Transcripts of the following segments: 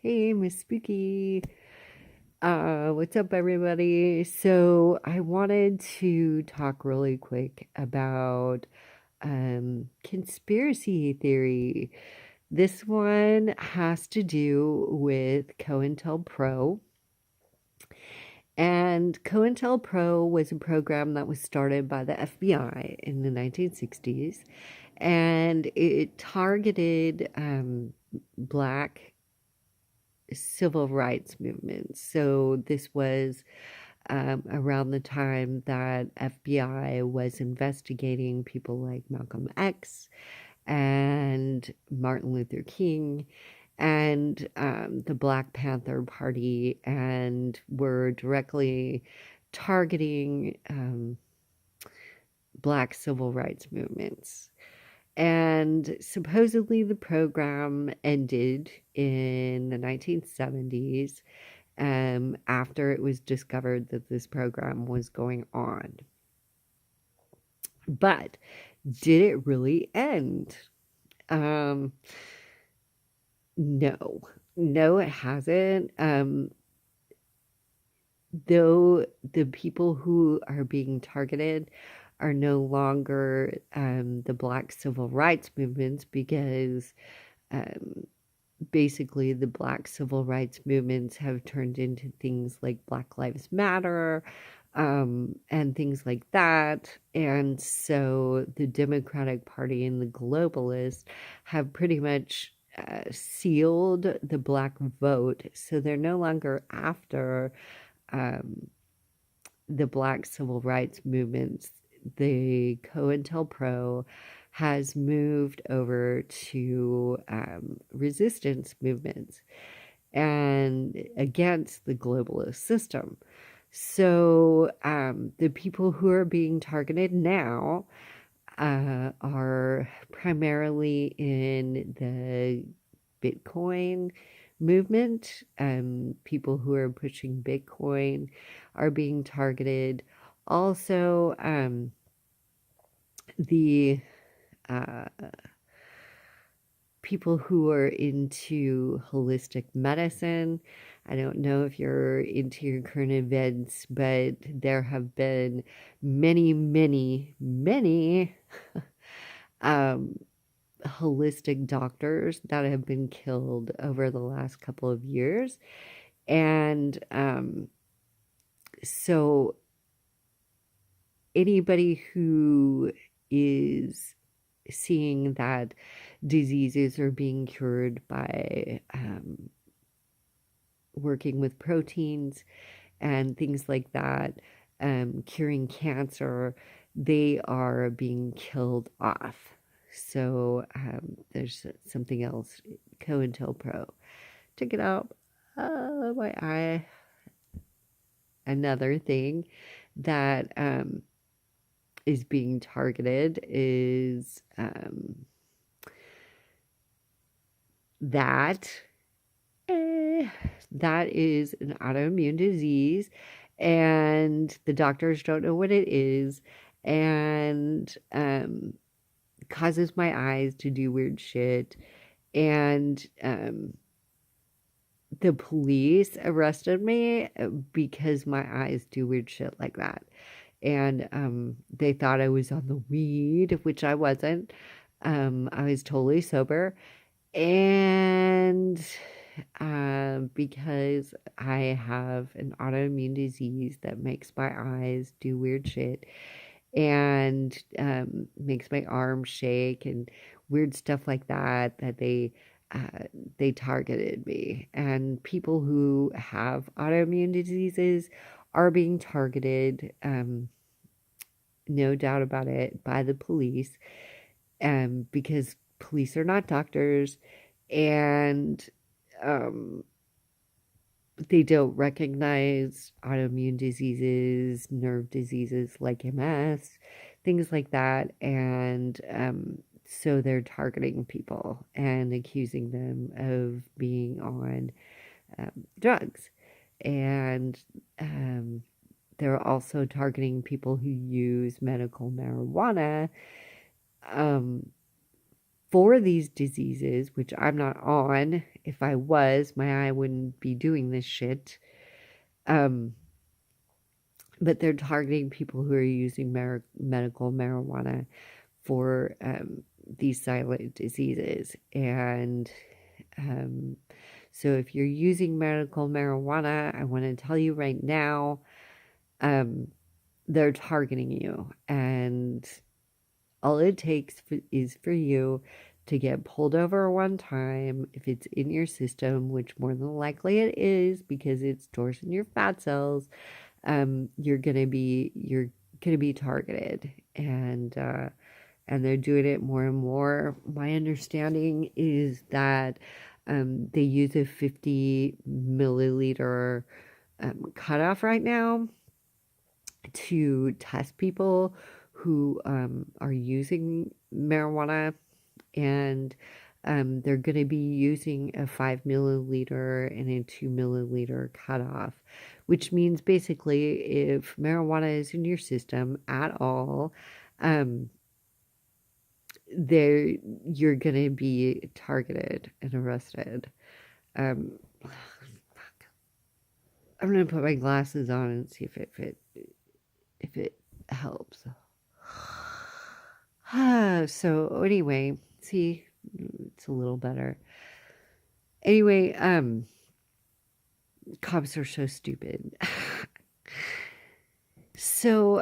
Hey, Miss Spooky. What's up, everybody? So I wanted to talk really quick about conspiracy theory. This one has to do with CoIntelPro. And CoIntelPro was a program that was started by the FBI in the 1960s, and it targeted black civil rights movements. So this was around the time that FBI was investigating people like Malcolm X and Martin Luther King and the Black Panther Party, and were directly targeting black civil rights movements. And supposedly the program ended in the 1970s after it was discovered that this program was going on. But did it really end? Um, no. No, it hasn't. Though the people who are being targeted are no longer the black civil rights movements, because um, basically the black civil rights movements have turned into things like Black Lives Matter and things like that. And so the Democratic Party and the globalists have pretty much sealed the black vote. So they're no longer after um, the black civil rights movements. The COINTELPRO has moved over to resistance movements and against the globalist system. So the people who are being targeted now are primarily in the Bitcoin movement. People who are pushing Bitcoin are being targeted. Also, the uh, people who are into holistic medicine. I don't know if you're into your current events, but there have been many um, holistic doctors that have been killed over the last couple of years. And so anybody who is seeing that diseases are being cured by working with proteins and things like that, curing cancer, they are being killed off. So there's something else, COINTELPRO. Check it out. My eye. Another thing that is being targeted is that that is an autoimmune disease, and the doctors don't know what it is, and causes my eyes to do weird shit. And the police arrested me because my eyes do weird shit like that. And they thought I was on the weed, which I wasn't. I was totally sober. And because I have an autoimmune disease that makes my eyes do weird shit, and makes my arms shake and weird stuff like that, that they targeted me. And people who have autoimmune diseases are being targeted, no doubt about it, by the police, because police are not doctors, and they don't recognize autoimmune diseases, nerve diseases like MS, things like that. And so they're targeting people and accusing them of being on drugs. And they're also targeting people who use medical marijuana for these diseases, which I'm not on. If I was, my eye wouldn't be doing this shit. Um, but they're targeting people who are using medical marijuana for these silent diseases. And um, so if you're using medical marijuana, I want to tell you right now, um, they're targeting you. And all it takes is for you to get pulled over one time. If it's in your system, which more than likely it is because it stores in your fat cells, you're gonna be targeted, and they're doing it more and more. My understanding is that they use a 50 milliliter cutoff right now to test people who are using marijuana, and they're going to be using a 5 milliliter and a 2 milliliter cutoff, which means basically if marijuana is in your system at all, um, there you're going to be targeted and arrested. Um, I'm going to put my glasses on and see if it helps. So anyway, see, it's a little better. Anyway, cops are so stupid. So,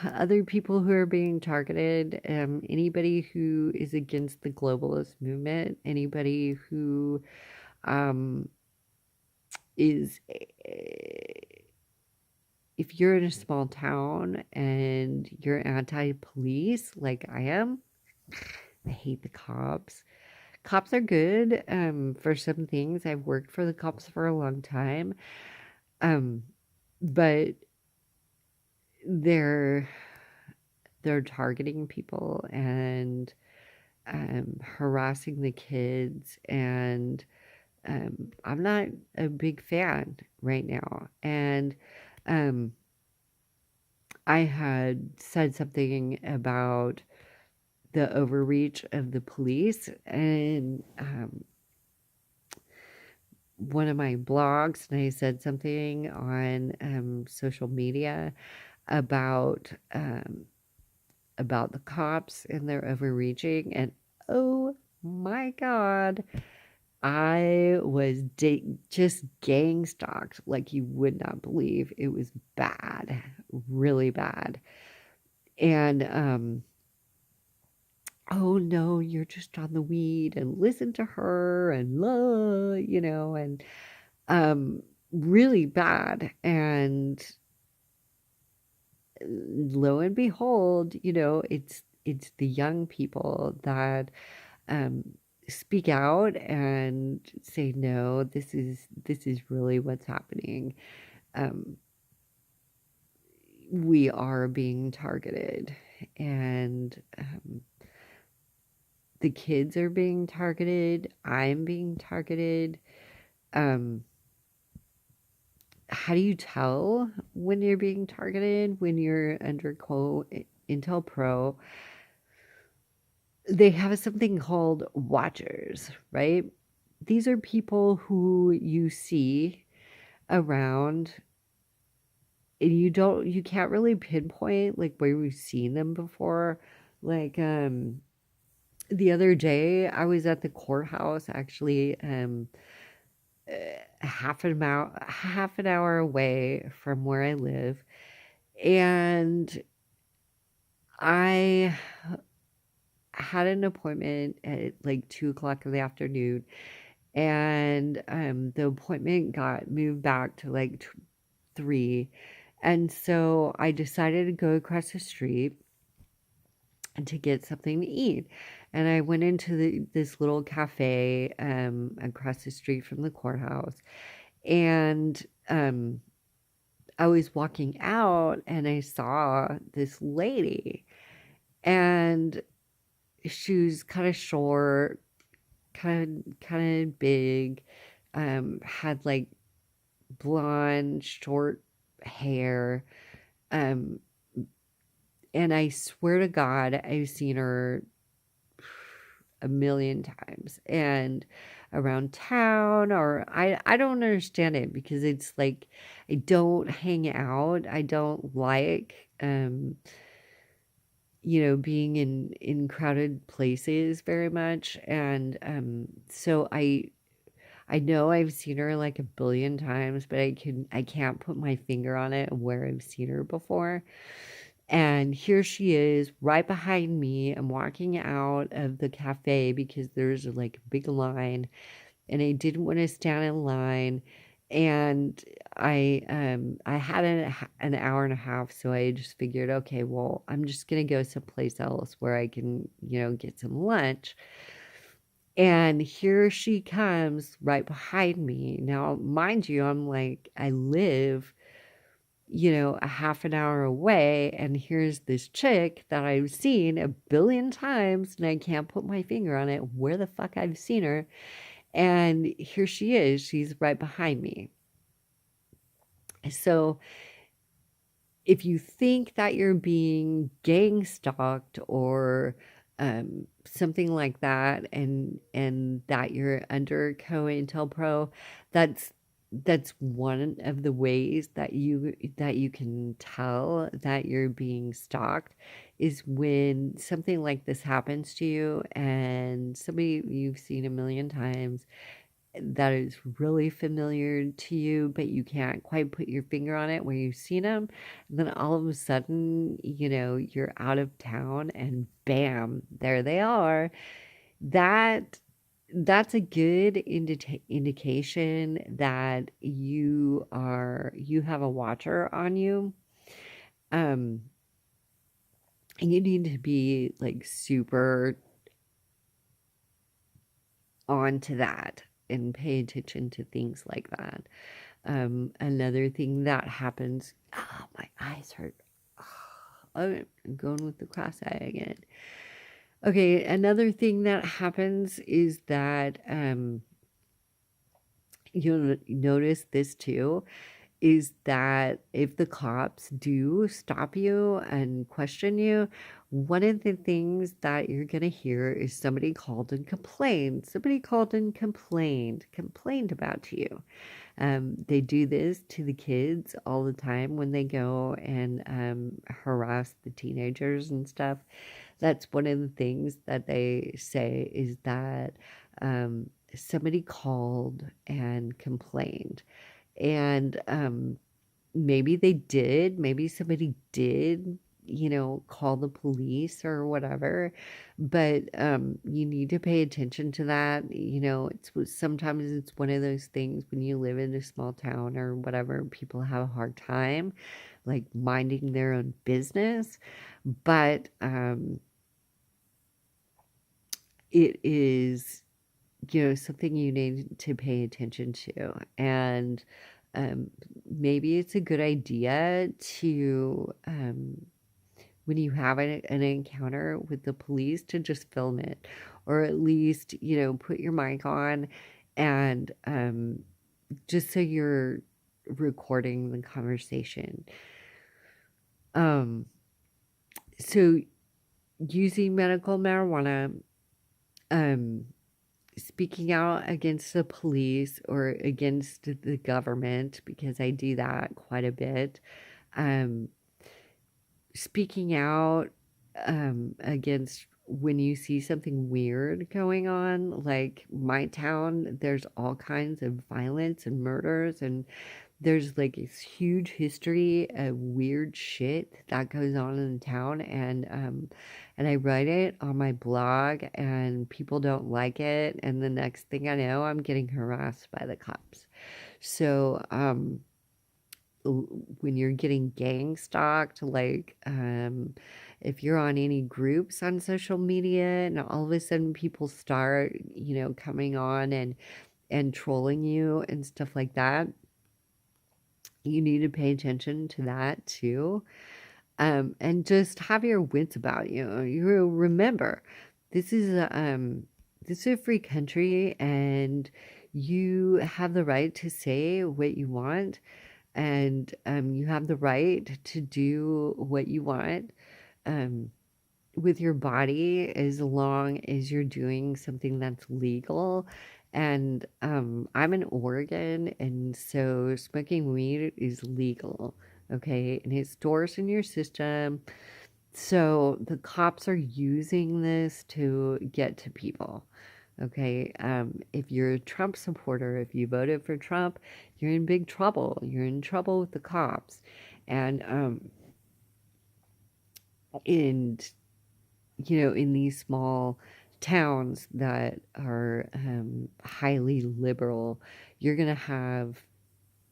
other people who are being targeted, anybody who is against the globalist movement, anybody who, is, if you're in a small town and you're anti-police, like I am, I hate the cops. Cops are good, for some things. I've worked for the cops for a long time. Um, but they're targeting people and harassing the kids, and I'm not a big fan right now. And I had said something about the overreach of the police, and one of my blogs, and I said something on social media about the cops and their overreaching, and oh my god, I was just gang stalked like you would not believe. It was bad, really bad. And oh no, you're just on the weed and listen to her and and really bad. And lo and behold, it's the young people that um, speak out and say, no, this is really what's happening. Um, we are being targeted, and the kids are being targeted. I'm being targeted. Um, how do you tell when you're being targeted? When you're under CoIntelPro, they have something called watchers, right? These are people who you see around, and you can't really pinpoint like where we've seen them before. Like the other day I was at the courthouse, actually, half an hour away from where I live, and I had an appointment at like 2 o'clock in the afternoon, and the appointment got moved back to like 3, and so I decided to go across the street and to get something to eat. And I went into this little cafe across the street from the courthouse, and I was walking out and I saw this lady, and she was kind of short, kind of big, had like blonde short hair, um, and I swear to God, I've seen her a million times. And around town, or I don't understand it because it's like I don't hang out. I don't like being in crowded places very much, and so I know I've seen her like a billion times, but I can't put my finger on it where I've seen her before. And here she is right behind me. I'm walking out of the cafe because there's like a big line, and I didn't want to stand in line. And I had an hour and a half, so I just figured, okay, well, I'm just gonna go someplace else where I can, get some lunch. And here she comes right behind me. Now, mind you, I live, a half an hour away, and here's this chick that I've seen a billion times, and I can't put my finger on it where the fuck I've seen her. And here she is, she's right behind me. So if you think that you're being gang stalked or something like that, and that you're under CoIntelPro, that's one of the ways that you can tell that you're being stalked, is when something like this happens to you and somebody you've seen a million times that is really familiar to you, but you can't quite put your finger on it where you've seen them. And then all of a sudden, you're out of town and bam, there they are. That that's a good indication that you have a watcher on you. Um, and you need to be like super on to that and pay attention to things like that. Another thing that happens, oh, my eyes hurt. Oh, I'm going with the cross eye again. Okay, another thing that happens is that you'll notice this too, is that if the cops do stop you and question you, one of the things that you're going to hear is somebody called and complained. Somebody called and complained about you. They do this to the kids all the time when they go and harass the teenagers and stuff. That's one of the things that they say, is that somebody called and complained. And maybe they did, maybe somebody did, call the police or whatever, but you need to pay attention to that. Sometimes it's one of those things when you live in a small town or whatever, people have a hard time like minding their own business, but it is, something you need to pay attention to. And um, maybe it's a good idea to, when you have an encounter with the police, to just film it, or at least, put your mic on, and just so you're recording the conversation. Um, so using medical marijuana, um, speaking out against the police or against the government, because I do that quite a bit. Um, Speaking out against when you see something weird going on, like my town, there's all kinds of violence and murders, and there's like this huge history of weird shit that goes on in the town, and I write it on my blog, and people don't like it, and the next thing I know, I'm getting harassed by the cops. So when you're getting gang stalked, like if you're on any groups on social media and all of a sudden people start, coming on and trolling you and stuff like that, you need to pay attention to that too. And just have your wits about you. You remember, this is a free country, and you have the right to say what you want, and you have the right to do what you want um, with your body, as long as you're doing something that's legal And I'm in Oregon, and so smoking weed is legal, okay? And it stores in your system. So the cops are using this to get to people. Okay, if you're a Trump supporter, if you voted for Trump, you're in big trouble. You're in trouble with the cops. And in in these small towns that are highly liberal, you're gonna have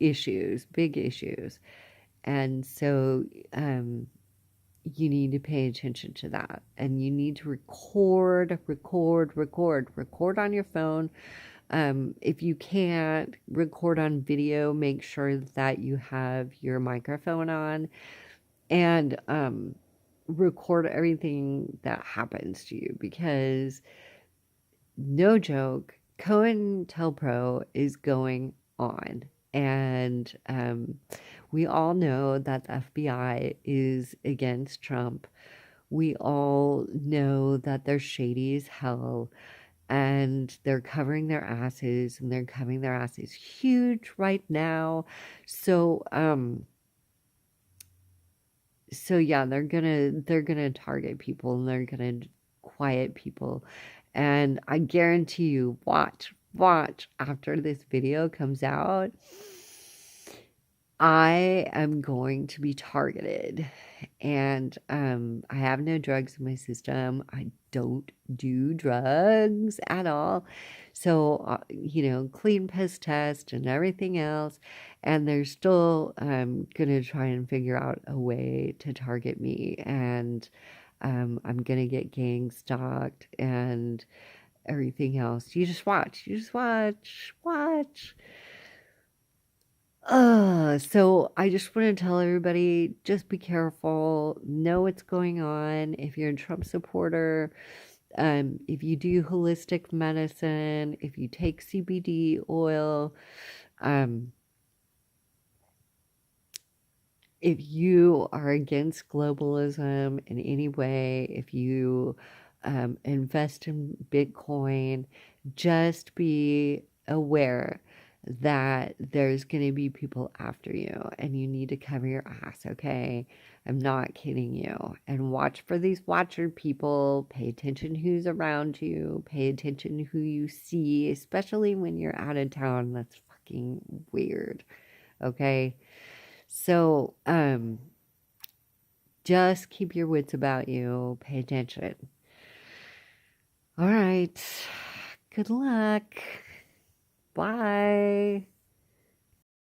issues, big issues. And so you need to pay attention to that. And you need to record on your phone. If you can't record on video, make sure that you have your microphone on, and record everything that happens to you, because no joke, CoIntelPro is going on. And we all know that the FBI is against Trump. We all know that they're shady as hell, and they're covering their asses, and they're covering their asses huge right now. So yeah, they're gonna target people, and they're gonna quiet people. And I guarantee you, watch after this video comes out, I am going to be targeted. And I have no drugs in my system. I don't do drugs at all. So clean piss test and everything else. And they're still gonna try and figure out a way to target me. And I'm gonna get gang stalked and everything else. You just watch. You just watch. So I just want to tell everybody, just be careful, know what's going on. If you're a Trump supporter, if you do holistic medicine, if you take CBD oil, um, if you are against globalism in any way, if you invest in Bitcoin, just be aware that there's going to be people after you, and you need to cover your ass, okay? I'm not kidding you. And watch for these watcher people. Pay attention who's around you. Pay attention who you see, especially when you're out of town. That's fucking weird, okay? So, just keep your wits about you. Pay attention. All right. Good luck. Bye.